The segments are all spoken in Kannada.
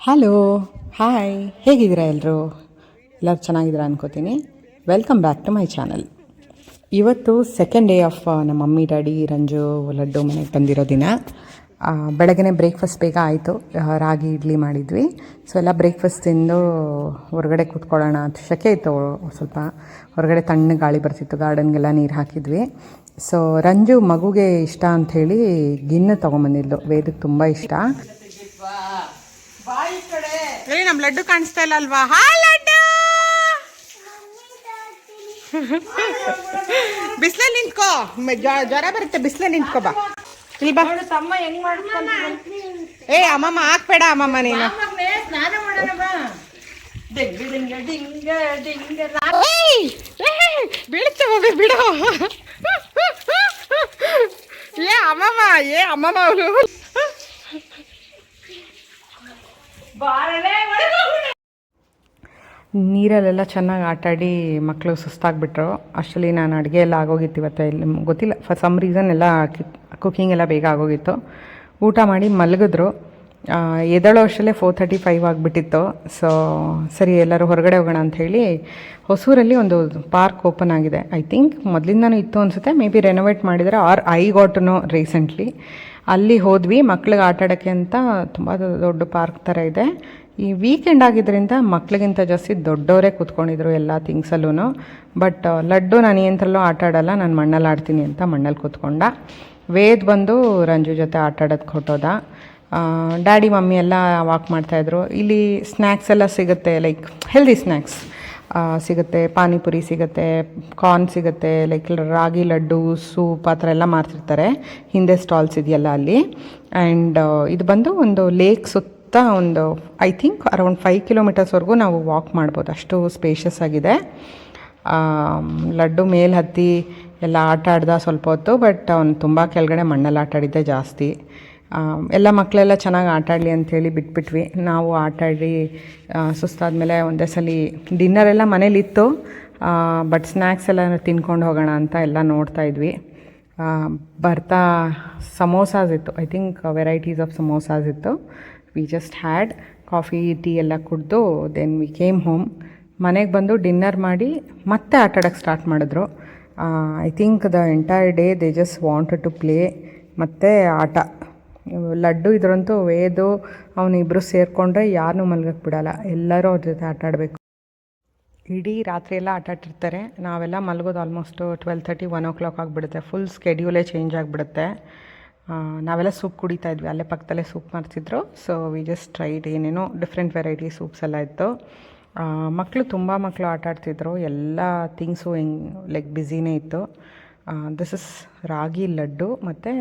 ಹಲೋ, ಹಾಯ್, ಹೇಗಿದ್ದೀರಾ ಎಲ್ಲರೂ? ಎಲ್ಲರೂ ಚೆನ್ನಾಗಿದ್ದೀರಾ ಅನ್ಕೋತೀನಿ. Welcome back to my channel. ಇವತ್ತು ಸೆಕೆಂಡ್ ಡೇ ಆಫ್ ನಮ್ಮ ಮಮ್ಮಿ ಡ್ಯಾಡಿ ರಂಜು ಲಡ್ಡು ಮನೆಗೆ ಬಂದಿರೋ ದಿನ. ಬೆಳಗ್ಗೆ ಬ್ರೇಕ್ಫಾಸ್ಟ್ ಬೇಗ ಆಯಿತು. ರಾಗಿ ಇಡ್ಲಿ ಮಾಡಿದ್ವಿ. ಸೊ ಎಲ್ಲ ಬ್ರೇಕ್ಫಾಸ್ಟ್ ತಿಂದು ಹೊರಗಡೆ ಕೂತ್ಕೊಳ್ಳೋಣ ಅಂತ. ಸೆಕೆ ಇತ್ತು ಸ್ವಲ್ಪ, ಹೊರಗಡೆ ತಣ್ಣಗೆ ಗಾಳಿ ಬರ್ತಿತ್ತು. ಗಾರ್ಡನ್ಗೆಲ್ಲ ನೀರು ಹಾಕಿದ್ವಿ. ಸೊ ರಂಜು ಮಗುಗೆ ಇಷ್ಟ ಅಂಥೇಳಿ ಗಿನ್ನು ತೊಗೊಂಬಂದಿದ್ಲು. ವೇದಕ್ಕೆ ತುಂಬ ಇಷ್ಟ. ನಮ್ಮ ಲಡ್ಡು ಕಾಣಿಸ್ತಾ ಇಲ್ಲ ಅಲ್ವಾ? ಹಾ ಲಡ್ಡು, ಬಿಸಿಲಲ್ಲಿ ನಿಂತ್ಕೋ, ಜ್ವರ ಬರುತ್ತೆ. ಬಿಸಿಲಲ್ಲಿ ನಿಂತ್ಕೋ ಬಾ. ಇಲ್ಲಿ ಬಾ. ಏ ಅಮ್ಮಮ್ಮ ಹಾಕ್ಬೇಡ ಅಮ್ಮಮ್ಮ, ನೀನು ಬೀಳುತ್ತೆ ಹೋಗಿ ಬಿಡು. ಏ ಅಮ್ಮಮ್ಮ ಅವಳು ನೀರಲ್ಲೆಲ್ಲ ಚೆನ್ನಾಗಿ ಆಟಾಡಿ ಮಕ್ಕಳು ಸುಸ್ತಾಗ್ಬಿಟ್ರು. ಅಷ್ಟರಲ್ಲಿ ನಾನು ಅಡುಗೆ ಎಲ್ಲ ಆಗೋಗಿತ್ತು ಇವತ್ತು. ಇಲ್ಲಿ ಗೊತ್ತಿಲ್ಲ, ಫಾರ್ ಸಮ್ ರೀಸನ್ ಎಲ್ಲ ಕುಕ್ಕಿಂಗ್ ಎಲ್ಲ ಬೇಗ ಆಗೋಗಿತ್ತು. ಊಟ ಮಾಡಿ ಮಲಗಿದ್ರು. ಎದಳೋ ಅಷ್ಟರಲ್ಲೇ 4:35 ಆಗಿಬಿಟ್ಟಿತ್ತು. ಸೊ ಸರಿ ಎಲ್ಲರೂ ಹೊರಗಡೆ ಹೋಗೋಣ ಅಂಥೇಳಿ ಹೊಸೂರಲ್ಲಿ ಒಂದು ಪಾರ್ಕ್ ಓಪನ್ ಆಗಿದೆ. ಐ ಥಿಂಕ್ ಮೊದಲಿಂದನೂ ಇತ್ತು ಅನಿಸುತ್ತೆ. ಮೇ ಬಿ ರೆನೋವೇಟ್ ಮಾಡಿದರೆ or I got to know recently. ಅಲ್ಲಿ ಹೋದ್ವಿ ಮಕ್ಳಿಗೆ ಆಟ ಆಡೋಕ್ಕೆ ಅಂತ. ತುಂಬ ದೊಡ್ಡ ಪಾರ್ಕ್ ಥರ ಇದೆ. ಈ ವೀಕೆಂಡ್ ಆಗಿದ್ದರಿಂದ ಮಕ್ಳಿಗಿಂತ ಜಾಸ್ತಿ ದೊಡ್ಡವರೇ ಕೂತ್ಕೊಂಡಿದ್ರು ಎಲ್ಲ ಥಿಂಗ್ಸಲ್ಲೂ. ಬಟ್ ಲಡ್ಡು ನಾನು ಏನಂತರಲ್ಲೂ ಆಟ ಆಡೋಲ್ಲ, ನಾನು ಮಣ್ಣಲ್ಲಿ ಆಡ್ತೀನಿ ಅಂತ ಮಣ್ಣಲ್ಲಿ ಕೂತ್ಕೊಂಡ. ವೇದ್ ಬಂದು ರಂಜು ಜೊತೆ ಆಟ ಆಡೋದಕ್ಕೆ ಹೊಟ್ಟೋದ. ಡ್ಯಾಡಿ ಮಮ್ಮಿ ಎಲ್ಲ ವಾಕ್ ಮಾಡ್ತಾಯಿದ್ರು. ಇಲ್ಲಿ ಸ್ನ್ಯಾಕ್ಸ್ ಎಲ್ಲ ಸಿಗುತ್ತೆ, ಲೈಕ್ ಹೆಲ್ದಿ ಸ್ನ್ಯಾಕ್ಸ್ ಸಿಗುತ್ತೆ. ಪಾನಿಪುರಿ ಸಿಗುತ್ತೆ, ಕಾರ್ನ್ ಸಿಗುತ್ತೆ, ಲೈಕ್ ರಾಗಿ ಲಡ್ಡು, ಸೂಪ್ ಆ ಥರ ಎಲ್ಲ ಮಾರ್ತಿರ್ತಾರೆ. ಹಿಂದೆ ಸ್ಟಾಲ್ಸ್ ಇದೆಯಲ್ಲ ಅಲ್ಲಿ. ಆ್ಯಂಡ್ ಇದು ಬಂದು ಒಂದು ಲೇಕ್ ಸುತ್ತ ಒಂದು ಐ ಥಿಂಕ್ ಅರೌಂಡ್ 5 ಕಿಲೋಮೀಟರ್ಸ್ವರೆಗೂ ನಾವು ವಾಕ್ ಮಾಡ್ಬೋದು, ಅಷ್ಟು ಸ್ಪೇಷಸ್ ಆಗಿದೆ. ಲಡ್ಡು ಮೇಲೆ ಹತ್ತಿ ಎಲ್ಲ ಆಟ ಆಡ್ದ ಸ್ವಲ್ಪ ಹೊತ್ತು. ಬಟ್ ಅವನು ತುಂಬ ಕೆಳಗಡೆ ಮಣ್ಣಲ್ಲಿ ಆಟ ಆಡಿದ್ದೆ ಜಾಸ್ತಿ. ಎಲ್ಲ ಮಕ್ಕಳೆಲ್ಲ ಚೆನ್ನಾಗಿ ಆಟ ಆಡಲಿ ಅಂಥೇಳಿ ಬಿಟ್ಬಿಟ್ವಿ. ನಾವು ಆಟ ಆಡಿ ಸುಸ್ತಾದಮೇಲೆ ಒಂದೇ ಸಲ ಡಿನ್ನರೆಲ್ಲ ಮನೇಲಿತ್ತು. ಬಟ್ ಸ್ನ್ಯಾಕ್ಸ್ ಎಲ್ಲ ತಿನ್ಕೊಂಡು ಹೋಗೋಣ ಅಂತ ಎಲ್ಲ ನೋಡ್ತಾಯಿದ್ವಿ. ಬರ್ತಾ ಸಮೋಸಾಸ್ ಇತ್ತು. I think varieties of samosas ಇತ್ತು. We just had coffee tea ಎಲ್ಲ ಕುಡಿದು ದೆನ್ ವಿ ಕೇಮ್ ಹೋಮ್. ಮನೆಗೆ ಬಂದು ಡಿನ್ನರ್ ಮಾಡಿ ಮತ್ತೆ ಆಟ ಆಡೋಕ್ಕೆ ಸ್ಟಾರ್ಟ್ ಮಾಡಿದ್ರು. I think the entire day they just wanted to play. ಮತ್ತು ಆಟ ಲಡ್ಡು ಇದ್ರಂತೂ ವೇದು ಅವನಿಬ್ಬರು ಸೇರಿಕೊಂಡ್ರೆ ಯಾರನ್ನೂ ಮಲ್ಗಕ್ಕೆ ಬಿಡೋಲ್ಲ. ಎಲ್ಲರೂ ಅವ್ರ ಜೊತೆ ಆಟ ಆಡಬೇಕು. ಇಡೀ ರಾತ್ರಿ ಎಲ್ಲ ಆಟ ಆಡ್ತಿರ್ತಾರೆ. ನಾವೆಲ್ಲ ಮಲಗೋದು ಆಲ್ಮೋಸ್ಟು 12:30 1 o'clock ಆಗಿಬಿಡುತ್ತೆ. ಫುಲ್ ಸ್ಕೆಡ್ಯೂಲೇ ಚೇಂಜ್ ಆಗಿಬಿಡುತ್ತೆ. ನಾವೆಲ್ಲ ಸೂಪ್ ಕುಡಿತಾಯಿದ್ವಿ, ಅಲ್ಲೇ ಪಕ್ಕದಲ್ಲೇ ಸೂಪ್ ಮಾಡ್ತಿದ್ರು. ಸೊ ವಿ ಜಸ್ಟ್ ಟ್ರೈಡ್ ಏನೇನೋ ಡಿಫ್ರೆಂಟ್ ವೆರೈಟಿ ಸೂಪ್ಸ್ ಎಲ್ಲ ಇತ್ತು. ಮಕ್ಕಳು ತುಂಬ ಮಕ್ಕಳು ಆಟ ಆಡ್ತಿದ್ರು. ಎಲ್ಲ ಥಿಂಗ್ಸು ಲೈಕ್ ಬ್ಯುಸಿನೇ ಇತ್ತು. ದಿಸ್ ಇಸ್ ರಾಗಿ ಲಡ್ಡು ಮತ್ತು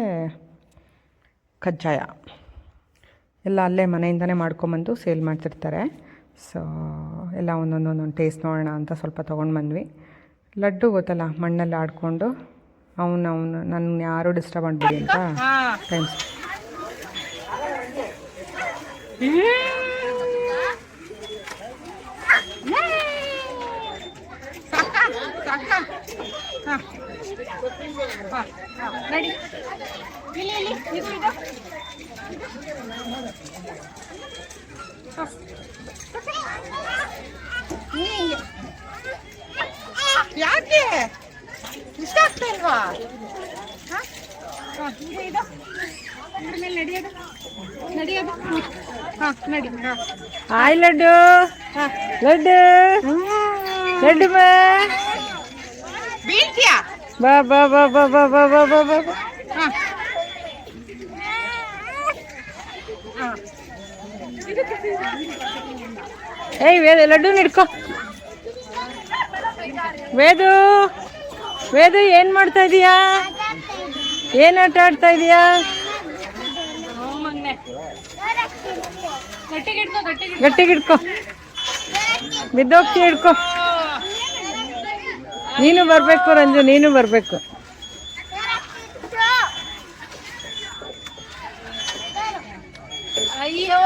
ಕಜ್ಜಾಯ ಎಲ್ಲ ಅಲ್ಲೇ ಮನೆಯಿಂದನೇ ಮಾಡ್ಕೊಂಬಂದು ಸೇಲ್ ಮಾಡ್ತಿರ್ತಾರೆ. ಸೊ ಎಲ್ಲ ಒಂದೊಂದು ಟೇಸ್ಟ್ ನೋಡೋಣ ಅಂತ ಸ್ವಲ್ಪ ತೊಗೊಂಡು ಬಂದ್ವಿ. ಲಡ್ಡು ಗೊತ್ತಲ್ಲ, ಮಣ್ಣಲ್ಲಿ ಆಡಿಕೊಂಡು ಅವನು ನನ್ನ ಯಾರೂ ಡಿಸ್ಟರ್ಬ್ ಮಾಡಬೇಡಿ ಅಂತ ಥ್ಯಾಂಕ್ಸ್. ಯಾಕೆ ಇಷ್ಟ ಆಗ್ತಾ ಇಲ್ವಾ? ಹಾಯ್ ಲಡ್ಡು, ಲಡ್ಡು ಲಡ್ಡು ಬಾ ಬಾ ಬಾ ಬಾ ಬಾ ಬಾ ಬಾ ಬಾ ಬಾ ಬಾ ಬಾ. ಏಯ್ ವೇದ, ಲಡ್ಡು ಹಿಡ್ಕೊ. ವೇದು, ವೇದು ಏನು ಮಾಡ್ತಾ ಇದೀಯಾ? ಏನು ಆಟ ಆಡ್ತಾ ಇದೀಯಾ? ಗಟ್ಟಿಗೆ ಹಿಡ್ಕೊ, ಬಿದ್ದೋಗ್ತಿ. ಹಿಡ್ಕೊ. ನೀನು ಬರಬೇಕು ರಂಜು, ನೀನು ಬರಬೇಕು. ಅಯ್ಯೋ,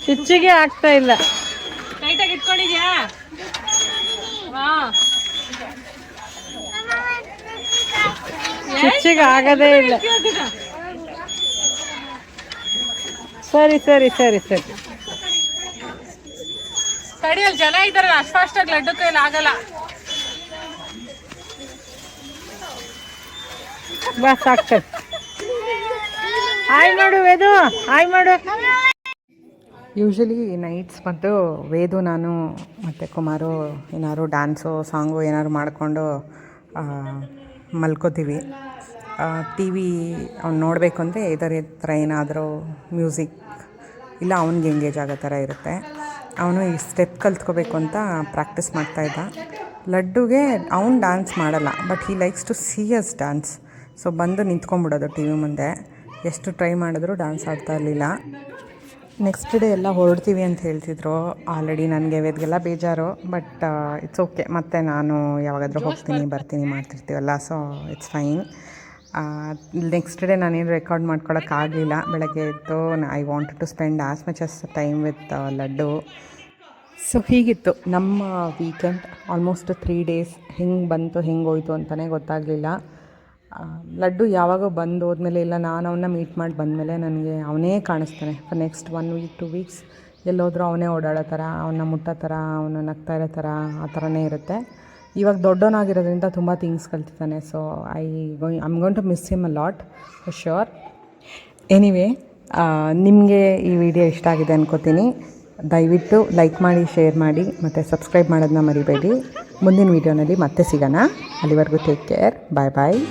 ಚಿಚ್ಚಿಗೆ ಆಗ್ತಾ ಇಲ್ಲ. ಟೈಟಾಗಿ ಇಟ್ಕೊಂಡಿದ್ಯಾ? ಚಿಚ್ಚಿಗೆ ಆಗದೇ ಇಲ್ಲ. ಸರಿ ಸರಿ ಸರಿ ಸರಿ ತಡಿಯಲ್ಲಿ ಜನ ಇದ್ದಾರಲ್ಲ ಅಷ್ಟು ಫಾಸ್ಟಾಗಿ ಲಡ್ಡು ಕೈಯಲ್ಲಿ ಆಗಲ್ಲ. ಬಸ್ ಆಗ್ತದೆ. ಹಾಯ್ ಮಾಡು ವೇದು, ಹಾಯ್ ಮಾಡು. ಯೂಶ್ವಲಿ ನೈಟ್ಸ್ ಬಂದು ವೇದು ನಾನು ಮತ್ತು ಕುಮಾರು ಏನಾದ್ರು ಡ್ಯಾನ್ಸು ಸಾಂಗು ಏನಾದ್ರು ಮಾಡಿಕೊಂಡು ಮಲ್ಕೋತೀವಿ. ಟಿ ವಿ ಅವ್ನು ನೋಡಬೇಕು ಅಂದರೆ ಇದರ ಥರ ಏನಾದರೂ ಮ್ಯೂಸಿಕ್ ಇಲ್ಲ ಅವ್ನಿಗೆ ಎಂಗೇಜ್ ಆಗೋ ಥರ ಇರುತ್ತೆ. ಅವನು ಈ ಸ್ಟೆಪ್ ಕಲ್ತ್ಕೋಬೇಕು ಅಂತ ಪ್ರಾಕ್ಟೀಸ್ ಮಾಡ್ತಾಯಿದ್ದ. ಲಡ್ಡುಗೆ ಅವ್ನು ಡ್ಯಾನ್ಸ್ ಮಾಡಲ್ಲ, but he likes to see us dance. So ಬಂದು ನಿಂತ್ಕೊಂಡ್ಬಿಡೋದು ಟಿ ವಿ ಮುಂದೆ. ಎಷ್ಟು ಟ್ರೈ ಮಾಡಿದ್ರು ಡ್ಯಾನ್ಸ್ ಆಡ್ತಾ ಇರಲಿಲ್ಲ. ನೆಕ್ಸ್ಟ್ ಡೇ ಎಲ್ಲ ಹೊರಡ್ತೀವಿ ಅಂತ ಹೇಳ್ತಿದ್ರು. ಆಲ್ರೆಡಿ ನನಗೆ ವೇದ್ಗೆಲ್ಲ ಬೇಜಾರು, ಬಟ್ ಇಟ್ಸ್ ಓಕೆ. ಮತ್ತು ನಾನು ಯಾವಾಗಾದರೂ ಹೋಗ್ತೀನಿ ಬರ್ತೀನಿ ಮಾಡ್ತಿರ್ತೀವಲ್ಲ, so it's fine. Next day ನಾನೇನು ರೆಕಾರ್ಡ್ ಮಾಡ್ಕೊಳಕ್ಕಾಗಲಿಲ್ಲ. ಬೆಳಗ್ಗೆ ಎದ್ದು I wanted to spend as much as time with Laddu. So ಹೀಗಿತ್ತು ನಮ್ಮ ವೀಕೆಂಡ್. ಆಲ್ಮೋಸ್ಟ್ 3 days ಹೆಂಗೆ ಬಂತು ಹೆಂಗೆ ಹೋಯ್ತು ಅಂತಲೇ ಗೊತ್ತಾಗಲಿಲ್ಲ. ಲಡ್ಡು ಯಾವಾಗ ಬಂದು ಹೋದ್ಮೇಲೆ ಇಲ್ಲ ನಾನು ಅವನ್ನ ಮೀಟ್ ಮಾಡಿ ಬಂದಮೇಲೆ ನನಗೆ ಅವನೇ ಕಾಣಿಸ್ತಾನೆ. ಫಾರ್ ನೆಕ್ಸ್ಟ್ 1 week 2 weeks ಎಲ್ಲೋದ್ರೂ ಅವನೇ ಓಡಾಡೋ ಥರ, ಅವನ್ನ ಮುಟ್ಟೋ ಥರ, ಅವನು ನಗ್ತಾ ಇರೋ ಥರ, ಆ ಥರನೇ ಇರುತ್ತೆ. ಇವಾಗ ದೊಡ್ಡವನಾಗಿರೋದ್ರಿಂದ ತುಂಬ ಥಿಂಗ್ಸ್ ಕಲ್ತಿದ್ದಾನೆ. So I'm going to miss him a lot for sure. Anyway, ನಿಮಗೆ ಈ ವಿಡಿಯೋ ಇಷ್ಟ ಆಗಿದೆ ಅನ್ಕೋತೀನಿ. ದಯವಿಟ್ಟು ಲೈಕ್ ಮಾಡಿ, ಶೇರ್ ಮಾಡಿ ಮತ್ತು ಸಬ್ಸ್ಕ್ರೈಬ್ ಮಾಡೋದನ್ನ ಮರಿಬೇಡಿ. ಮುಂದಿನ ವೀಡಿಯೋನಲ್ಲಿ ಮತ್ತೆ ಸಿಗೋಣ. ಅಲ್ಲಿವರೆಗೂ ಟೇಕ್ ಕೇರ್. ಬಾಯ್ ಬಾಯ್.